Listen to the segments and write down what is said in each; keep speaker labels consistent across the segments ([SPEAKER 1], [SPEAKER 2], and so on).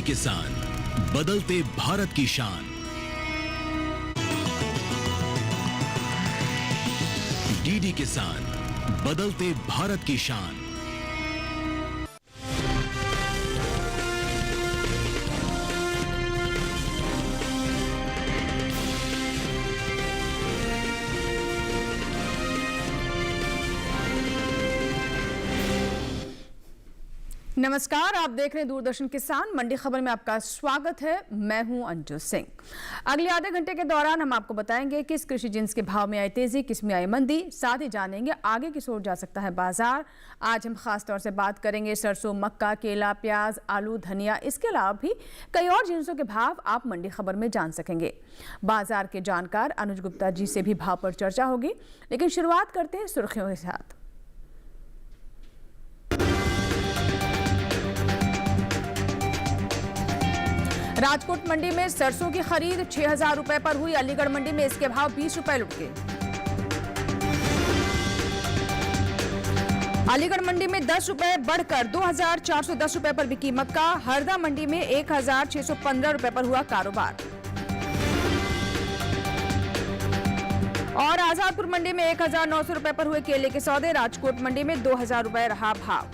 [SPEAKER 1] DD किसान, बदलते भारत की शान। डीडी किसान, बदलते भारत की शान।
[SPEAKER 2] नमस्कार, आप देख रहे हैं दूरदर्शन किसान। मंडी खबर में आपका स्वागत है। मैं हूं अंजू सिंह। अगले आधे घंटे के दौरान हम आपको बताएंगे किस कृषि जिन्स के भाव में आई तेजी, किस में आई मंदी। साथ ही जानेंगे आगे किस ओर जा सकता है बाजार। आज हम खास तौर से बात करेंगे सरसों, मक्का, केला, प्याज, आलू, धनिया। इसके अलावा भी कई और जिन्सों के भाव आप मंडी खबर में जान सकेंगे। बाजार के जानकार अनुज गुप्ता जी से भी भाव पर चर्चा होगी, लेकिन शुरुआत करते हैं सुर्खियों के साथ। राजकोट मंडी में सरसों की खरीद 6,000 रुपए पर हुई। अलीगढ़ मंडी में इसके भाव 20 रुपए लुढ़क गए। अलीगढ़ मंडी में 10 रुपए बढ़कर 2,410 रुपए पर बिकी मक्का। हरदा मंडी में 1,615 रुपए पर हुआ कारोबार। और आजादपुर मंडी में 1,900 रुपए पर हुए केले के सौदे। राजकोट मंडी में 2,000 रुपए रहा भाव।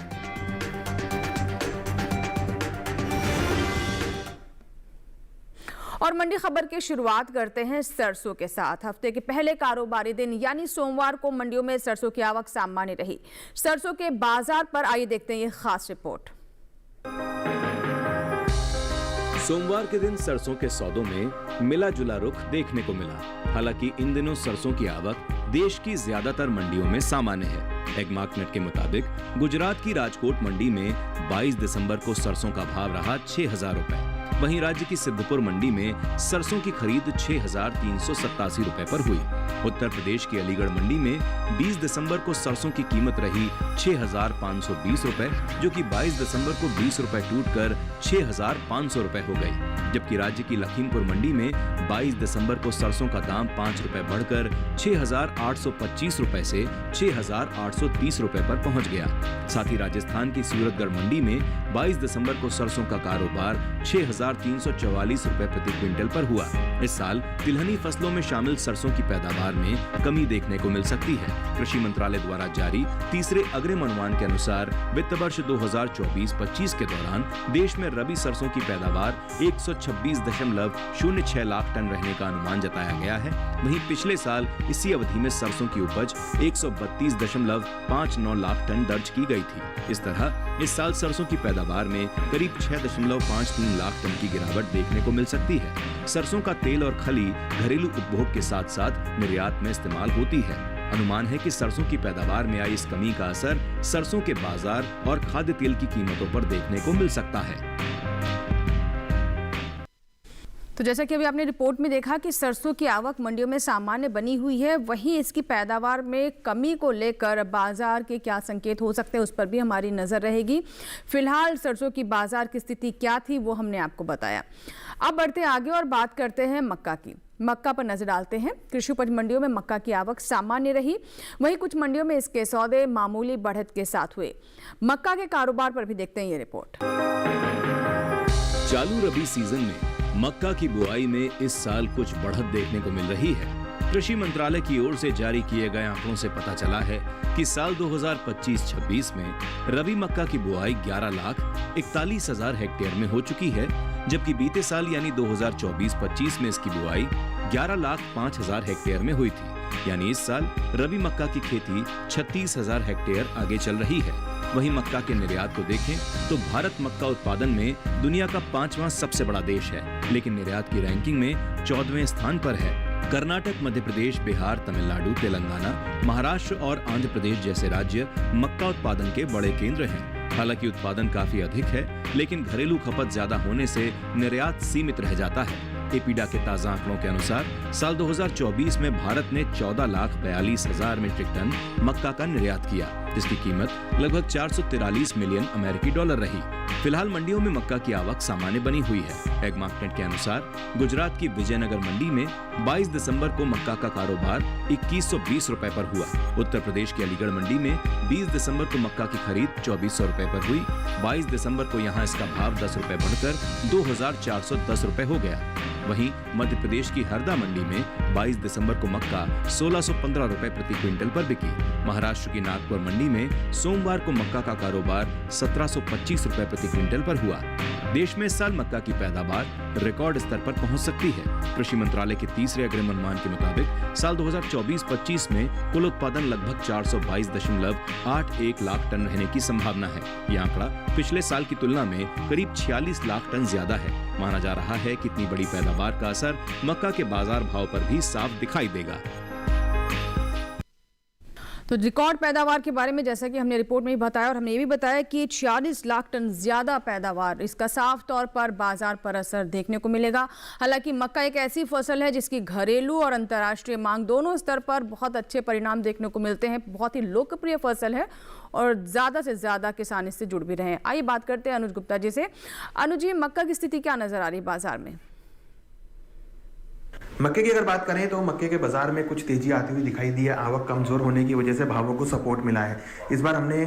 [SPEAKER 2] और मंडी खबर की शुरुआत करते हैं सरसों के साथ। हफ्ते के पहले कारोबारी दिन यानी सोमवार को मंडियों में सरसों की आवक सामान्य रही। सरसों के बाजार पर आइए देखते हैं ये खास रिपोर्ट।
[SPEAKER 3] सोमवार के दिन सरसों के सौदों में मिला जुला रुख देखने को मिला। हालांकि इन दिनों सरसों की आवक देश की ज्यादातर मंडियों में सामान्य है। एग्मार्कनेट के मुताबिक गुजरात की राजकोट मंडी में 22 दिसंबर को सरसों का भाव रहा 6,000 रुपए। वहीं राज्य की सिद्धपुर मंडी में सरसों की खरीद 6,387 रुपए पर हुई। उत्तर प्रदेश की अलीगढ़ मंडी में 20 दिसंबर को सरसों की कीमत रही 6,520 रुपए, जो कि 22 दिसंबर को 20 रुपए टूटकर 6,500 रुपए हो गई। जबकि राज्य की लखीमपुर मंडी में 22 दिसंबर को सरसों का दाम 5 रुपए बढ़कर 6,825 रुपए से 6,830 रुपए पर पहुंच गया। साथ ही राजस्थान की सूरतगढ़ मंडी में 22 दिसंबर को सरसों का कारोबार 6,344 रुपए प्रति क्विंटल पर हुआ। इस साल तिलहनी फसलों में शामिल सरसों की पैदावार में कमी देखने को मिल सकती है। कृषि मंत्रालय द्वारा जारी तीसरे अग्रिम अनुमान के अनुसार वित्त वर्ष 2024-25 के दौरान देश में रबी सरसों की पैदावार 126.06 लाख टन रहने का अनुमान जताया गया है। वहीं पिछले साल इसी अवधि में सरसों की उपज 132.59 लाख टन दर्ज की गई थी। इस तरह इस साल सरसों की पैदावार में करीब 6.53 लाख टन की गिरावट देखने को मिल सकती है। सरसों का तेल और खली घरेलू उपभोग के साथ साथ निर्यात में इस्तेमाल होती है। अनुमान है कि सरसों की पैदावार में आई इस कमी का असर सरसों के बाजार और खाद्य तेल की कीमतों पर देखने को मिल सकता है।
[SPEAKER 2] तो जैसा कि अभी आपने रिपोर्ट में देखा कि सरसों की आवक मंडियों में सामान्य बनी हुई है, वहीं इसकी पैदावार में कमी को लेकर बाजार के क्या संकेत हो सकते हैं उस पर भी हमारी नजर रहेगी। फिलहाल सरसों की बाजार की स्थिति क्या थी वो हमने आपको बताया। अब बढ़ते आगे और बात करते हैं मक्का की। मक्का पर नजर डालते हैं। कृषि उपज मंडियों में मक्का की आवक सामान्य रही, वहीं कुछ मंडियों में इसके सौदे मामूली बढ़त के साथ हुए। मक्का के कारोबार पर भी देखते हैं ये रिपोर्ट।
[SPEAKER 3] चालू रबी सीजन में मक्का की बुआई में इस साल कुछ बढ़त देखने को मिल रही है। कृषि मंत्रालय की ओर से जारी किए गए आंकड़ों से पता चला है कि साल 2025-26 में रबी मक्का की बुआई 11,41,000 हेक्टेयर में हो चुकी है, जबकि बीते साल यानी 2024-25 में इसकी बुआई 11,05,000 हेक्टेयर में हुई थी। यानी इस साल रबी मक्का की खेती 36,000 हेक्टेयर आगे चल रही है। वहीं मक्का के निर्यात को देखें तो भारत मक्का उत्पादन में दुनिया का 5वां सबसे बड़ा देश है, लेकिन निर्यात की रैंकिंग में 14वें स्थान पर है। कर्नाटक, मध्य प्रदेश, बिहार, तमिलनाडु, तेलंगाना, महाराष्ट्र और आंध्र प्रदेश जैसे राज्य मक्का उत्पादन के बड़े केंद्र हैं। हालांकि उत्पादन काफी अधिक है, लेकिन घरेलू खपत ज्यादा होने से निर्यात सीमित रह जाता है। एपीडा के ताजा आंकड़ों के अनुसार साल 2024 में भारत ने 14,42,000 मीट्रिक टन मक्का का निर्यात किया, जिसकी कीमत लगभग 443 मिलियन अमेरिकी डॉलर रही। फिलहाल मंडियों में मक्का की आवक सामान्य बनी हुई है। एगमार्कनेट के अनुसार गुजरात की विजयनगर मंडी में 22 दिसंबर को मक्का का कारोबार 2120 रुपए पर हुआ। उत्तर प्रदेश की अलीगढ़ मंडी में 20 दिसंबर को मक्का की खरीद 2400 रुपए पर हुई। 22 दिसंबर को यहां इसका भाव 10 रुपए बढ़कर 2410 रुपए हो गया। वहीं मध्य प्रदेश की हरदा मंडी में 22 दिसंबर को मक्का 1615 रुपए प्रति क्विंटल पर बिकी। महाराष्ट्र की नागपुर मंडी में सोमवार को मक्का का कारोबार 1725 रुपए प्रति क्विंटल पर हुआ। देश में इस साल मक्का की पैदावार रिकॉर्ड स्तर पर पहुंच सकती है। कृषि मंत्रालय के तीसरे अग्रिम अनुमान के मुताबिक साल 2024-25 में कुल उत्पादन लगभग 422.81 लाख टन रहने की संभावना है। यह आंकड़ा पिछले साल की तुलना में करीब 46 लाख टन ज्यादा है। माना जा रहा है कि इतनी बड़ी पैदावार का असर मक्का के बाजार भाव पर भी साफ दिखाई देगा।
[SPEAKER 2] तो रिकॉर्ड पैदावार के बारे में जैसा कि हमने रिपोर्ट में भी बताया और हमने ये भी बताया कि 46 लाख टन ज़्यादा पैदावार, इसका साफ तौर पर बाजार पर असर देखने को मिलेगा। हालांकि मक्का एक ऐसी फसल है जिसकी घरेलू और अंतर्राष्ट्रीय मांग दोनों स्तर पर बहुत अच्छे परिणाम देखने को मिलते हैं। बहुत ही लोकप्रिय फसल है और ज़्यादा से ज़्यादा किसान इससे जुड़ भी रहे हैं। आइए बात करते हैं अनुज गुप्ता जी से। अनुज जी, मक्का की स्थिति क्या नज़र आ रही है बाजार में?
[SPEAKER 4] मक्के की अगर बात करें तो मक्के के बाजार में कुछ तेजी आती हुई दिखाई दी है। आवक कमजोर होने की वजह से भावों को सपोर्ट मिला है। इस बार हमने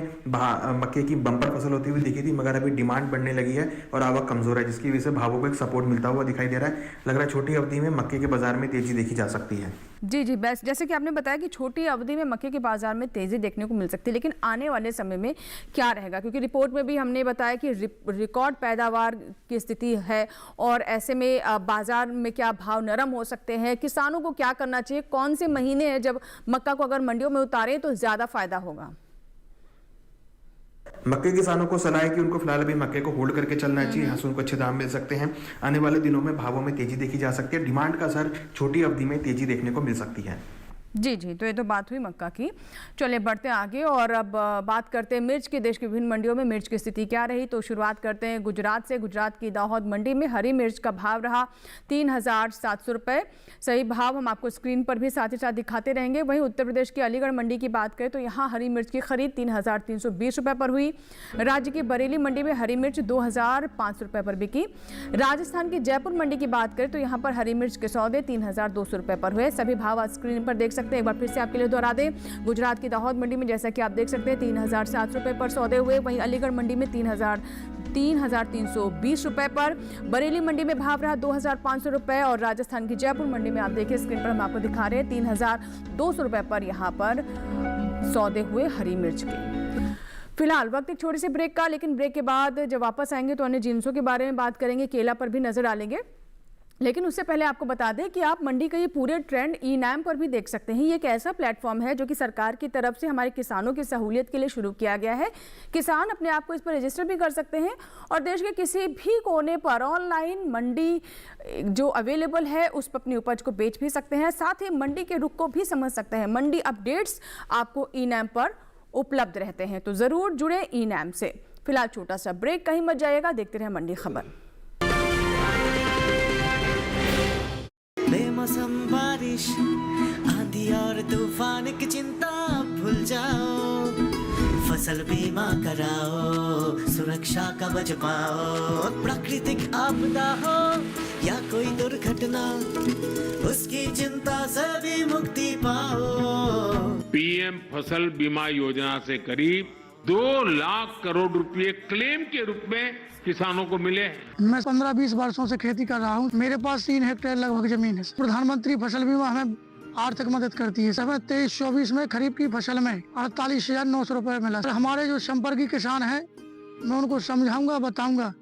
[SPEAKER 4] मक्के की बम्पर फसल होती हुई देखी थी, मगर अभी डिमांड बढ़ने लगी है और आवक कमजोर है, जिसकी वजह से भावों को एक सपोर्ट मिलता हुआ दिखाई दे रहा है। लग रहा है छोटी अवधि में मक्के के बाजार में तेजी देखी जा सकती है।
[SPEAKER 2] जी, बेस्ट। जैसे कि आपने बताया कि छोटी अवधि में मक्के के बाजार में तेजी देखने को मिल सकती है, लेकिन आने वाले समय में क्या रहेगा? क्योंकि रिपोर्ट में भी हमने बताया कि रिकॉर्ड पैदावार की स्थिति है और ऐसे में बाजार में क्या भाव नरम हो सकते हैं, किसानों को क्या करना चाहिए, कौन से महीने हैं जब मक्का को अगर मंडियों में उतारे तो ज्यादा फायदा होगा?
[SPEAKER 4] मक्के किसानों को सलाह है कि उनको फिलहाल अभी मक्के को होल्ड करके चलना चाहिए। यहाँ से उनको अच्छे दाम मिल सकते हैं। आने वाले दिनों में भावों में तेजी देखी जा सकती है। डिमांड का असर छोटी अवधि में तेजी देखने को मिल सकती है।
[SPEAKER 2] जी, तो ये तो बात हुई मक्का की। चलिए बढ़ते हैं आगे और अब बात करते हैं मिर्च की। देश की विभिन्न मंडियों में मिर्च की स्थिति क्या रही, तो शुरुआत करते हैं गुजरात से। गुजरात की दाहोद मंडी में हरी मिर्च का भाव रहा 3700 रुपये। सही भाव हम आपको स्क्रीन पर भी साथ ही साथ दिखाते रहेंगे। वहीं उत्तर प्रदेश की अलीगढ़ मंडी की बात करें तो यहाँ हरी मिर्च की खरीद 3320 रुपये पर हुई। राज्य की बरेली मंडी में हरी मिर्च 2500 रुपये पर बिकी। राजस्थान की जयपुर मंडी की बात करें तो यहाँ पर हरी मिर्च के सौदे 3200 रुपये पर हुए। सभी भाव आज स्क्रीन पर देख सकते हैं। एक बार फिर से आपके लिए दोहरा दें, गुजरात की दाहोद मंडी में जैसा कि आप देख सकते हैं 3700 रुपये पर सौदे हुए। वहीं अलीगढ़ मंडी में 3320 रुपये पर। बरेली मंडी में भाव रहा 2500 रुपये और राजस्थान की जयपुर मंडी में आप देखिए स्क्रीन पर हम आपको दिखा रहे हैं 3200 रुपये पर यहाँ पर सौदे हुए हरी मिर्च के। फिलहाल वक्त एक छोटे से ब्रेक का, लेकिन ब्रेक के बाद जब वापस आएंगे तो अन्य जिन्सों के बारे में बात करेंगे, केला पर भी नजर डालेंगे। लेकिन उससे पहले आपको बता दें कि आप मंडी का ये पूरे ट्रेंड ई-नाम पर भी देख सकते हैं। ये एक ऐसा प्लेटफॉर्म है जो कि सरकार की तरफ से हमारे किसानों की सहूलियत के लिए शुरू किया गया है। किसान अपने आप को इस पर रजिस्टर भी कर सकते हैं और देश के किसी भी कोने पर ऑनलाइन मंडी जो अवेलेबल है उस पर अपनी उपज को बेच भी सकते हैं। साथ ही मंडी के रुख को भी समझ सकते हैं। मंडी अपडेट्स आपको ई-नाम पर उपलब्ध रहते हैं, तो ज़रूर जुड़े ई-नाम से। फिलहाल छोटा सा ब्रेक, कहीं मत जाइएगा, देखते रहे मंडी खबर।
[SPEAKER 5] बेमौसम बारिश, आंधी और तूफान की चिंता भूल जाओ, फसल बीमा कराओ, सुरक्षा कवच पाओ। प्राकृतिक आपदा हो या कोई दुर्घटना, उसकी चिंता से भी मुक्ति पाओ।
[SPEAKER 6] पीएम फसल बीमा योजना से करीब 2 लाख करोड़ रुपए क्लेम के रूप में किसानों को मिले।
[SPEAKER 7] मैं 15-20 वर्षों से खेती कर रहा हूँ। मेरे पास 3 हेक्टेयर लगभग जमीन है। प्रधानमंत्री फसल बीमा हमें आर्थिक मदद करती है। हमें 23-24 में खरीफ की फसल में 48,900 रुपये मिला। हमारे जो संपर्की किसान हैं मैं उनको समझाऊंगा, बताऊंगा,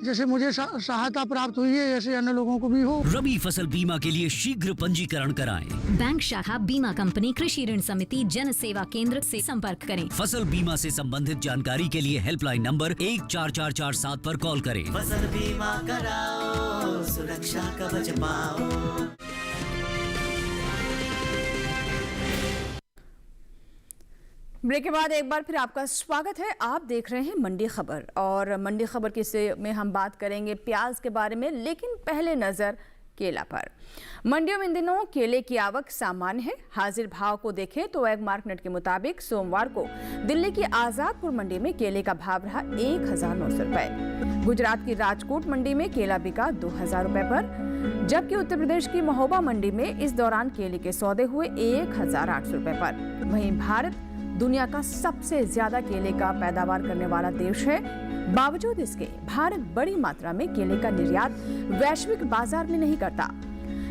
[SPEAKER 7] जैसे मुझे सहायता प्राप्त हुई है ऐसे अन्य लोगों को भी हो।
[SPEAKER 1] रबी फसल बीमा के लिए शीघ्र पंजीकरण कराएं।
[SPEAKER 8] बैंक शाखा, बीमा कंपनी, कृषि ऋण समिति, जन सेवा केंद्र से संपर्क करें।
[SPEAKER 1] फसल बीमा से संबंधित जानकारी के लिए हेल्पलाइन नंबर 14447 पर कॉल करें।
[SPEAKER 5] फसल बीमा कराओ, सुरक्षा कवच पाओ।
[SPEAKER 2] ब्रेक के बाद एक बार फिर आपका स्वागत है। आप देख रहे हैं मंडी खबर और मंडी खबर के से में हम बात करेंगे प्याज के बारे में, लेकिन पहले नजर केला पर। मंडियों में इन दिनों केले की आवक सामान्य है। हाजिर भाव को देखें तो एग मार्केट के मुताबिक सोमवार को दिल्ली की आजादपुर मंडी में केले का भाव रहा 1,900 रुपए। गुजरात की राजकोट मंडी में केला बिका 2,000 रुपए पर, जबकि उत्तर प्रदेश की महोबा मंडी में इस दौरान केले के सौदे हुए 1,800 रुपए पर। वहीं भारत दुनिया का सबसे ज्यादा केले का पैदावार करने वाला देश है। बावजूद इसके भारत बड़ी मात्रा में केले का निर्यात वैश्विक बाजार में नहीं करता।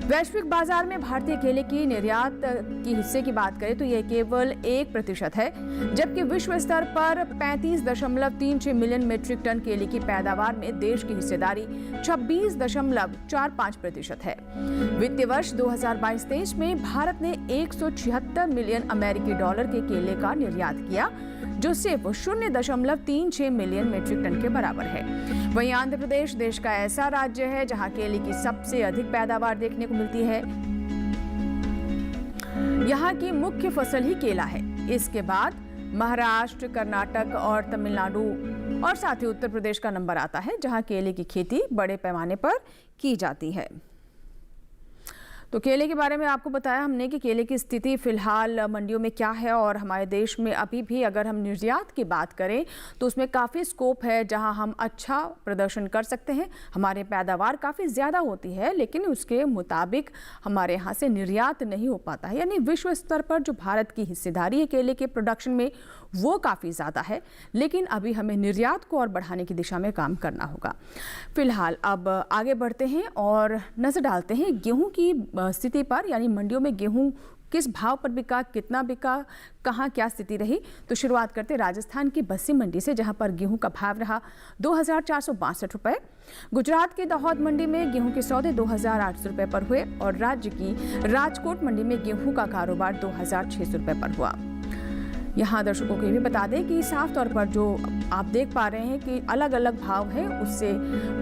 [SPEAKER 2] वैश्विक बाजार में भारतीय केले की निर्यात की हिस्से की बात करें तो यह केवल 1% है, जबकि विश्व स्तर पर 35.36 मिलियन मीट्रिक टन केले की पैदावार में देश की हिस्सेदारी 26.45% है। वित्तीय वर्ष 2022-23 में भारत ने 176 मिलियन अमेरिकी डॉलर के केले का निर्यात किया, जो सिर्फ 0.36 मिलियन मीट्रिक टन के बराबर है। वहीं आंध्र प्रदेश देश का ऐसा राज्य है जहां केले की सबसे अधिक पैदावार देखने को मिलती है। यहां की मुख्य फसल ही केला है। इसके बाद महाराष्ट्र, कर्नाटक और तमिलनाडु और साथ ही उत्तर प्रदेश का नंबर आता है, जहां केले की खेती बड़े पैमाने पर की जाती है। तो केले के बारे में आपको बताया हमने कि केले की स्थिति फिलहाल मंडियों में क्या है, और हमारे देश में अभी भी अगर हम निर्यात की बात करें तो उसमें काफ़ी स्कोप है जहां हम अच्छा प्रदर्शन कर सकते हैं। हमारे पैदावार काफ़ी ज़्यादा होती है, लेकिन उसके मुताबिक हमारे यहाँ से निर्यात नहीं हो पाता है। यानी विश्व स्तर पर जो भारत की हिस्सेदारी है केले के प्रोडक्शन में वो काफ़ी ज़्यादा है, लेकिन अभी हमें निर्यात को और बढ़ाने की दिशा में काम करना होगा। फिलहाल अब आगे बढ़ते हैं और नज़र डालते हैं गेहूं की स्थिति पर, यानी मंडियों में गेहूं किस भाव पर बिका, कितना बिका, कहाँ क्या स्थिति रही। तो शुरुआत करते हैं राजस्थान की बस्सी मंडी से, जहां पर गेहूं का भाव रहा 2,462 रुपए। गुजरात की दाहोद मंडी में गेहूं के सौदे 2,800 रुपए पर हुए, और राज्य की राजकोट मंडी में गेहूं का कारोबार 2,600 रुपए पर हुआ। यहाँ दर्शकों को ये भी बता दें कि साफ तौर पर जो आप देख पा रहे हैं कि अलग अलग भाव है, उससे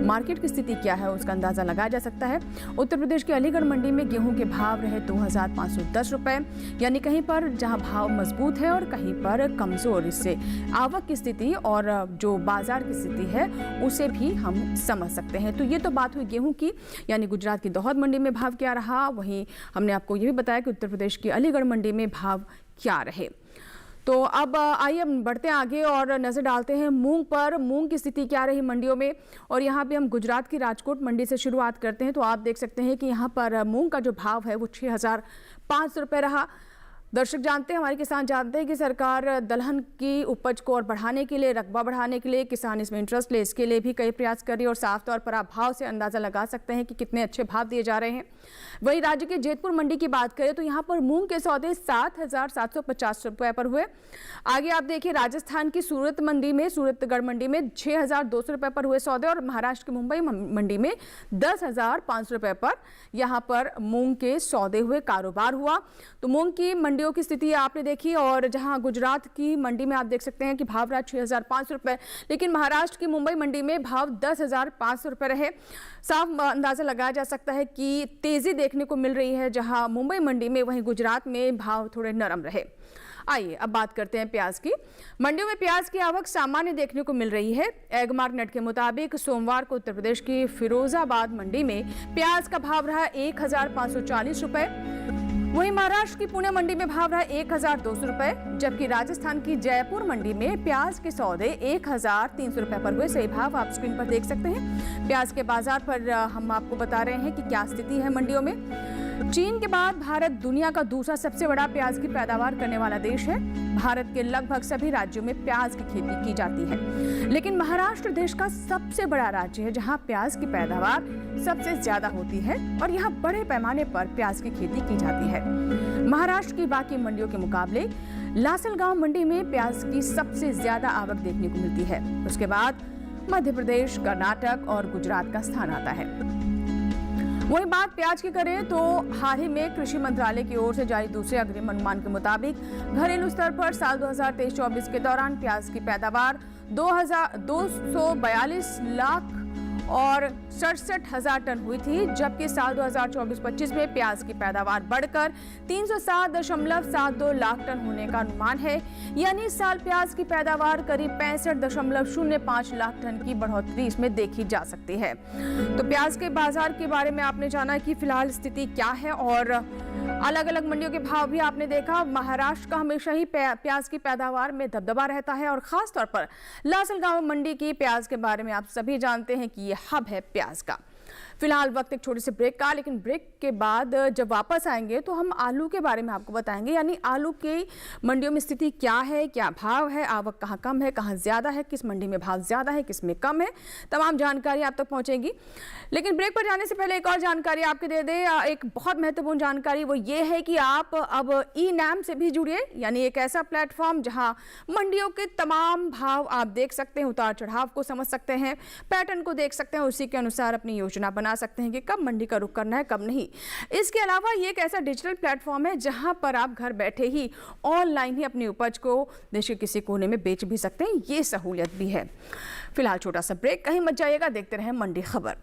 [SPEAKER 2] मार्केट की स्थिति क्या है उसका अंदाज़ा लगाया जा सकता है। उत्तर प्रदेश के अलीगढ़ मंडी में गेहूं के भाव रहे 2,510 रुपए, यानी कहीं पर जहां भाव मजबूत है और कहीं पर कमज़ोर। इससे आवक की स्थिति और जो बाजार की स्थिति है उसे भी हम समझ सकते हैं। तो ये तो बात हुई गेहूँ की, यानी गुजरात की दाहोद मंडी में भाव क्या रहा। वहीं हमने आपको ये भी बताया कि उत्तर प्रदेश की अलीगढ़ मंडी में भाव क्या रहे। तो अब आइए हम बढ़ते हैं आगे और नज़र डालते हैं मूंग पर। मूंग की स्थिति क्या रही मंडियों में, और यहाँ पे हम गुजरात की राजकोट मंडी से शुरुआत करते हैं। तो आप देख सकते हैं कि यहाँ पर मूंग का जो भाव है वो 6,500 रुपये रहा। दर्शक जानते हैं, हमारे किसान जानते हैं कि सरकार दलहन की उपज को और बढ़ाने के लिए, रकबा बढ़ाने के लिए, किसान इसमें इंटरेस्ट ले, इसके लिए भी कई प्रयास कर रही है, और साफ तौर पर आप भाव से अंदाज़ा लगा सकते हैं कि कितने अच्छे भाव दिए जा रहे हैं। वहीं राज्य के जेतपुर मंडी की बात करें तो यहाँ पर मूंग के सौदे 7,750 रुपये पर हुए। आगे आप देखिए राजस्थान की सूरत मंडी में, सूरतगढ़ मंडी में 6,200 रुपये पर हुए सौदे, और महाराष्ट्र की मुंबई मंडी में 10,500 रुपये पर यहाँ पर मूंग के सौदे हुए, कारोबार हुआ। तो मूंग की मंडियों की स्थिति आपने देखी, और जहां गुजरात की मंडी में आप देख सकते हैं कि भाव रहा 6,500 रुपये, लेकिन महाराष्ट्र की मुंबई मंडी में भाव 10,500 रुपये रहे। साफ अंदाजा लगाया जा सकता है कि तेजी देखने को मिल रही है जहां मुंबई मंडी में, वहीं गुजरात में भाव थोड़े नरम रहे। आइए अब बात करते हैं प्याज की। मंडियों में प्याज की आवक सामान्य देखने को मिल रही है। एग मार्केट के मुताबिक सोमवार को उत्तर प्रदेश की फिरोजाबाद मंडी में प्याज का भाव रहा 1,540 रुपए। वहीं महाराष्ट्र की पुणे मंडी में भाव रहा 1,200 रुपए, जबकि राजस्थान की जयपुर मंडी में प्याज के सौदे 1,300 रुपए पर हुए। सही भाव आप स्क्रीन पर देख सकते हैं। प्याज के बाजार पर हम आपको बता रहे हैं कि क्या स्थिति है मंडियों में। चीन के बाद भारत दुनिया का दूसरा सबसे बड़ा प्याज की पैदावार करने वाला देश है। भारत के लगभग सभी राज्यों में प्याज की खेती की जाती है, लेकिन महाराष्ट्र देश का सबसे बड़ा राज्य है जहां प्याज की पैदावार सबसे ज्यादा होती है, और यहां बड़े पैमाने पर प्याज की खेती की जाती है। महाराष्ट्र की बाकी मंडियों के मुकाबले लासलगांव मंडी में प्याज की सबसे ज्यादा आवक देखने को मिलती है। उसके बाद मध्य प्रदेश, कर्नाटक और गुजरात का स्थान आता है। वही बात प्याज की करें तो हाल ही में कृषि मंत्रालय की ओर से जारी दूसरे अग्रिम अनुमान के मुताबिक घरेलू स्तर पर साल 2023-24 के दौरान प्याज की पैदावार 242 लाख और 67,000 टन हुई थी, जबकि साल 2024-25 में प्याज की पैदावार बढ़कर 307.72 लाख टन होने का अनुमान है। यानी इस साल प्याज की पैदावार करीब 65.05 लाख टन की बढ़ोतरी इसमें देखी जा सकती है। तो प्याज के बाजार के बारे में आपने जाना कि फिलहाल स्थिति क्या है और अलग अलग मंडियों के भाव भी आपने देखा। महाराष्ट्र का हमेशा ही प्याज की पैदावार में दबदबा रहता है और खास तौर पर लासलगांव मंडी की प्याज के बारे में आप सभी जानते हैं कि ये हब है प्याज का। फिलहाल वक्त एक छोटे से ब्रेक का, लेकिन ब्रेक के बाद जब वापस आएंगे तो हम आलू के बारे में आपको बताएंगे, यानी आलू की मंडियों में स्थिति क्या है, क्या भाव है, आवक कहाँ कम है, कहाँ ज्यादा है, किस मंडी में भाव ज्यादा है, किस में कम है, तमाम जानकारी आप तक पहुंचेगी। लेकिन ब्रेक पर जाने से पहले एक और जानकारी आपके दे दे। एक बहुत महत्वपूर्ण जानकारी वो ये है कि आप अब ई-नैम से भी जुड़िए, यानी एक ऐसा प्लेटफॉर्म जहां मंडियों के तमाम भाव आप देख सकते हैं, उतार चढ़ाव को समझ सकते हैं, पैटर्न को देख सकते हैं, उसी के अनुसार अपनी योजना बना सकते हैं कि कब मंडी का रुख करना है, कब नहीं। इसके अलावा ये एक ऐसा डिजिटल प्लेटफॉर्म है जहां पर आप घर बैठे ही ऑनलाइन ही अपनी उपज को देश के किसी कोने में बेच भी सकते हैं, ये सहूलियत भी है। फिलहाल छोटा सा ब्रेक, कहीं मत जाइएगा, देखते रहें मंडी खबर।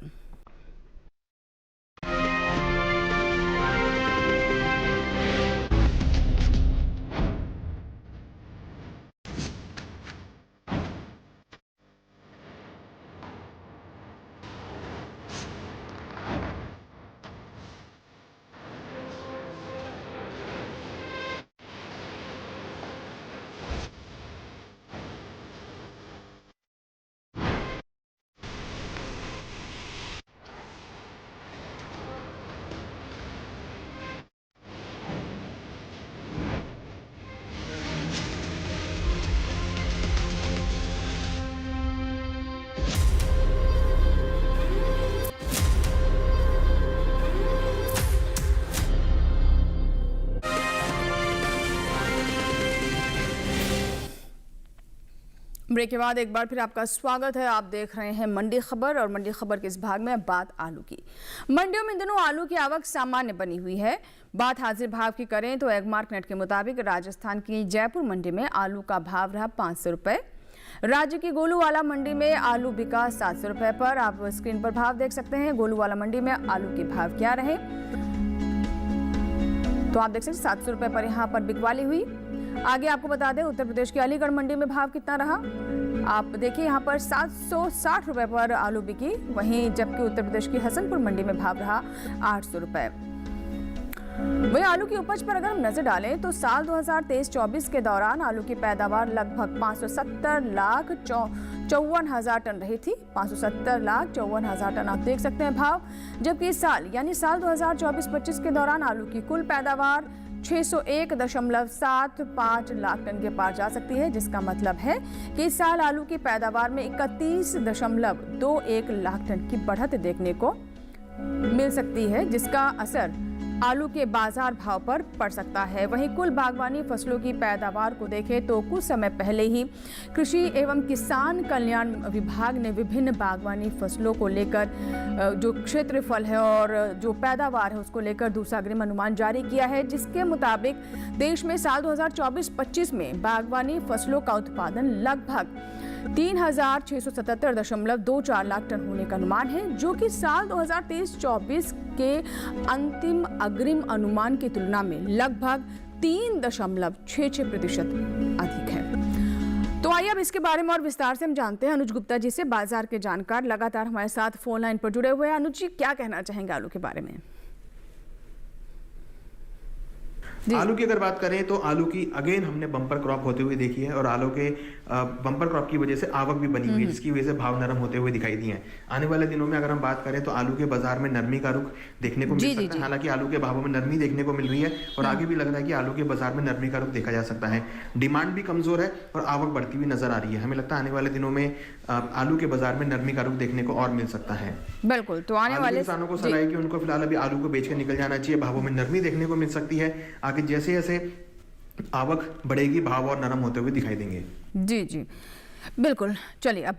[SPEAKER 2] ब्रेक के बाद एक बार फिर आपका स्वागत है। आप देख रहे हैं मंडी खबर और मंडी खबर के इस भाग में बात आलू की। मंडियों में इन दिनों आलू की आवक सामान्य बनी हुई है। बात हाजिर भाव की करें तो एगमार्क नेट के मुताबिक राजस्थान की जयपुर मंडी में आलू का भाव रहा 500 रुपए। राज्य की गोलूवाला मंडी में आलू बिका 700 रुपए पर। आप स्क्रीन पर भाव देख सकते हैं, गोलूवाला मंडी में आलू के भाव क्या रहे। तो आप देख सकते हैं 700 रुपए पर यहाँ पर बिकवाली हुई। आगे आपको बता दें उत्तर प्रदेश की अलीगढ़ मंडी में भाव कितना रहा। आप देखिए यहाँ पर 760 रुपए पर आलू बिकी, वहीं जबकि उत्तर प्रदेश की हसनपुर मंडी में भाव रहा 800 रुपए। वहीं आलू की उपज पर अगर हम नजर डालें तो साल 2023-24 के दौरान आलू की पैदावार लगभग 570,54,000 टन रही थी। 570,54,000 टन आप देख सकते हैं भाव, जबकि इस साल यानी साल 2024-25 के दौरान आलू की कुल पैदावार 601.75 लाख टन के पार जा सकती है, जिसका मतलब है कि इस साल आलू की पैदावार में 31.21 लाख टन की बढ़त देखने को मिल सकती है, जिसका असर आलू के बाजार भाव पर पड़ सकता है। वहीं कुल बागवानी फसलों की पैदावार को देखें तो कुछ समय पहले ही कृषि एवं किसान कल्याण विभाग ने विभिन्न बागवानी फसलों को लेकर जो क्षेत्रफल है और जो पैदावार है उसको लेकर दूसरा अनुमान जारी किया है, जिसके मुताबिक देश में साल 2024-25 में बागवानी फसलों का उत्पादन लगभग 3,677.24 लाख टन होने का अनुमान है, जो कि साल 2023-24 के अंतिम अग्रिम अनुमान की तुलना में लगभग 3.66% अधिक है। तो आइए अब इसके बारे में और विस्तार से हम जानते हैं अनुज गुप्ता जी से, बाजार के जानकार लगातार हमारे साथ फोन लाइन पर जुड़े हुए हैं। अनुज जी, क्या कहना चाहेंगे आलू के बारे में?
[SPEAKER 4] आलू की अगर बात करें तो आलू की अगेन हमने बम्पर क्रॉप होते हुए देखी है और आलू के बम्पर क्रॉप की वजह से आवक भी बनी हुई है, जिसकी वजह से भाव नरम होते हुए दिखाई दिए हैं। आने वाले दिनों में अगर हम बात करें तो आलू के बाजार में नरमी का रुख देखने को मिल सकता है। हालांकि आलू के भावों में नरमी देखने को मिल रही है और आगे भी लग रहा है कि आलू के बाजार में नरमी का रुख देखा जा सकता है। डिमांड भी कमजोर है और आवक बढ़ती हुई नजर आ रही है। हमें लगता है आने वाले दिनों में आलू के बाजार में नरमी का रुख देखने को और मिल सकता है।
[SPEAKER 2] बिल्कुल, तो आने वाले
[SPEAKER 4] किसानों को सलाह है कि उनको फिलहाल अभी आलू को बेच कर निकल जाना चाहिए। भावों में नरमी देखने को मिल सकती है। आगे जैसे जैसे आवक बढ़ेगी भाव और नरम होते हुए दिखाई देंगे।
[SPEAKER 2] जी जी बिल्कुल। चलिए अब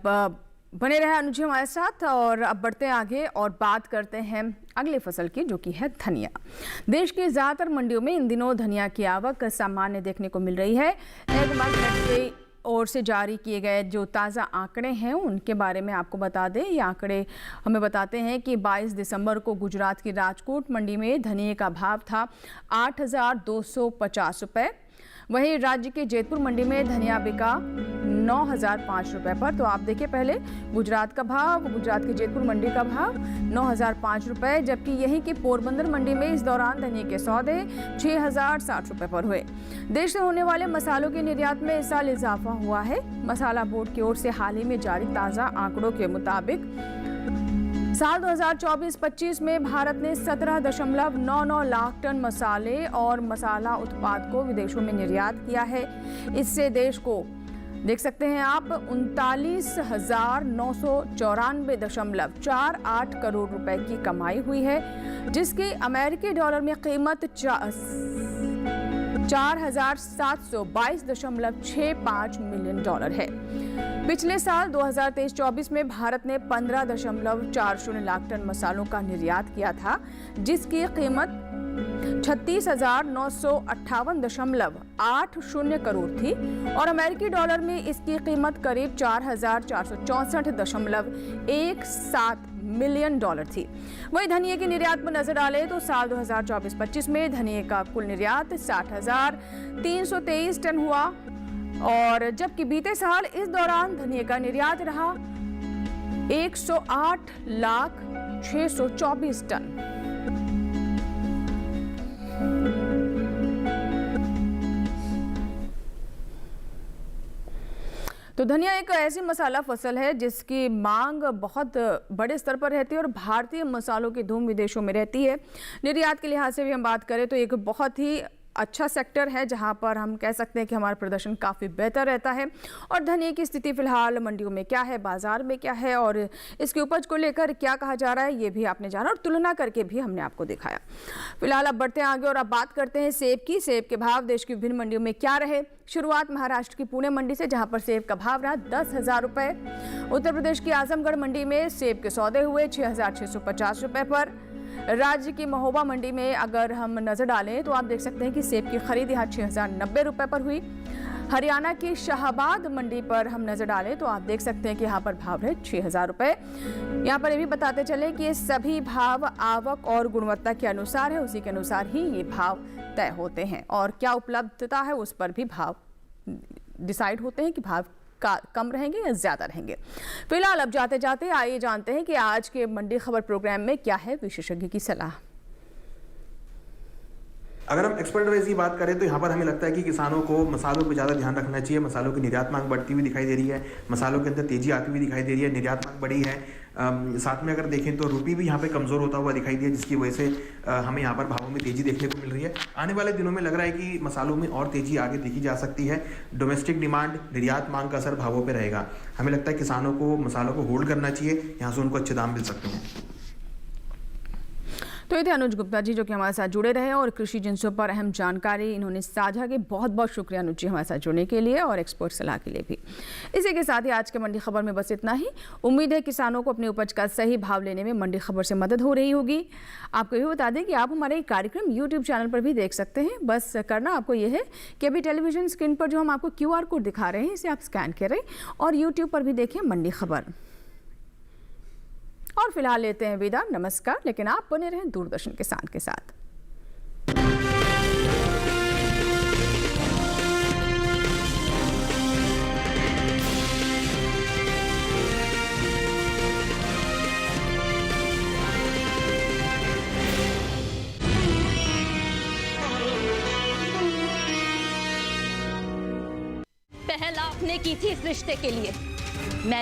[SPEAKER 2] बने रहे अनुज हमारे साथ और अब बढ़ते हैं आगे और बात करते हैं अगली फसल की, जो कि है धनिया। देश की ज्यादातर मंडियों में इन दिनों धनिया की आवक सामान्य देखने को मिल रही है। एगमार्क नेट की ओर से जारी किए गए जो ताज़ा आंकड़े हैं उनके बारे में आपको बता दें। ये आंकड़े हमें बताते हैं कि 22 दिसंबर को गुजरात की राजकोट मंडी में धनिये का भाव था 8,250 रुपये, वहीं राज्य के जेतपुर मंडी में धनिया बिका 9,005 रुपए पर। तो आप देखिए पहले गुजरात का भाव, गुजरात के जेतपुर मंडी का भाव 9,005 रुपए, जबकि यहीं की पोरबंदर मंडी में इस दौरान धनिया के सौदे 6,060 रुपए पर हुए। देश से होने वाले मसालों के निर्यात में इस साल इजाफा हुआ है। मसाला बोर्ड की ओर से हाल ही में जारी ताज़ा आंकड़ों के मुताबिक साल 2024-25 में भारत ने 17.99 लाख टन मसाले और मसाला उत्पाद को विदेशों में निर्यात किया है। इससे देश को देख सकते हैं आप 39,994.48 करोड़ रुपए की कमाई हुई है, जिसकी अमेरिकी डॉलर में कीमत 4,722.65 मिलियन डॉलर है। पिछले साल 2023-24 में भारत ने 15.40 लाख टन मसालों का निर्यात किया था, जिसकी कीमत 36,958.80 करोड़ थी और अमेरिकी डॉलर में इसकी कीमत करीब 4,464.17 मिलियन डॉलर थी। वहीं धनिया के निर्यात पर नजर डालें तो साल 2024-25 में धनिया का कुल निर्यात 60,323 टन हुआ और जबकि बीते साल इस दौरान धनिया का निर्यात रहा 108,624 टन। तो धनिया एक ऐसी मसाला फसल है जिसकी मांग बहुत बड़े स्तर पर रहती है और भारतीय मसालों की धूम विदेशों में रहती है। निर्यात के लिहाज से भी हम बात करें तो एक बहुत ही अच्छा सेक्टर है जहां पर हम कह सकते हैं कि हमारा प्रदर्शन काफ़ी बेहतर रहता है। और धनिया की स्थिति फिलहाल मंडियों में क्या है, बाजार में क्या है और इसकी उपज को लेकर क्या कहा जा रहा है, ये भी आपने जाना और तुलना करके भी हमने आपको दिखाया। फिलहाल अब बढ़ते हैं आगे और अब बात करते हैं सेब की। सेब के भाव देश की विभिन्न मंडियों में क्या रहे। शुरुआत महाराष्ट्र की पुणे मंडी से, जहां पर सेब का भाव रहा 10,000 रुपए। उत्तर प्रदेश की आजमगढ़ मंडी में सेब के सौदे हुए 6,650 रुपए पर। राज्य की महोबा मंडी में अगर हम नजर डालें तो आप देख सकते हैं कि सेब की खरीद यहाँ 6,090 रुपए पर हुई। हरियाणा की शाहबाद मंडी पर हम नजर डालें तो आप देख सकते हैं कि यहाँ पर भाव है 6,000 रुपए। यहाँ पर ये भी बताते चले कि ये सभी भाव आवक और गुणवत्ता के अनुसार है, उसी के अनुसार ही ये भाव तय होते हैं और क्या उपलब्धता है उस पर भी भाव डिसाइड होते हैं कि भाव कम रहेंगे या ज्यादा रहेंगे। फिलहाल अब जाते जाते आइए जानते हैं कि आज के मंडी खबर प्रोग्राम में क्या है विशेषज्ञ की सलाह।
[SPEAKER 4] अगर हम एक्सपर्ट वाइज की बात करें तो यहाँ पर हमें लगता है कि किसानों को मसालों पर ज़्यादा ध्यान रखना चाहिए। मसालों की निर्यात मांग बढ़ती हुई दिखाई दे रही है, मसालों के अंदर तेजी आती हुई दिखाई दे रही है, निर्यात मांग बढ़ी है। साथ में अगर देखें तो रुपये भी यहाँ पे कमज़ोर होता हुआ दिखाई दिया, जिसकी वजह से हमें यहाँ पर भावों में तेज़ी देखने को मिल रही है। आने वाले दिनों में लग रहा है कि मसालों में और तेज़ी आगे देखी जा सकती है। डोमेस्टिक डिमांड, निर्यात मांग का असर भावों पर रहेगा। हमें लगता है किसानों को मसालों को होल्ड करना चाहिए, यहाँ से उनको अच्छे दाम मिल सकते हैं।
[SPEAKER 2] तो ये थे अनुज गुप्ता जी जो कि हमारे साथ जुड़े रहे और कृषि जिन्सों पर अहम जानकारी इन्होंने साझा की। बहुत बहुत शुक्रिया अनुज जी हमारे साथ जुड़ने के लिए और एक्सपर्ट सलाह के लिए भी। इसी के साथ ही आज के मंडी खबर में बस इतना ही। उम्मीद है किसानों को अपनी उपज का सही भाव लेने में मंडी खबर से मदद हो रही होगी। आपको ये बता दें कि आप हमारे कार्यक्रम यूट्यूब चैनल पर भी देख सकते हैं। बस करना आपको ये है कि अभी टेलीविजन स्क्रीन पर जो हम आपको QR कोड दिखा रहे हैं इसे आप स्कैन करें और यूट्यूब पर भी देखें मंडी खबर। और फिलहाल लेते हैं विदा, नमस्कार। लेकिन आप बने रहें दूरदर्शन किसान के साथ।
[SPEAKER 9] पहल आपने की थी इस रिश्ते के लिए,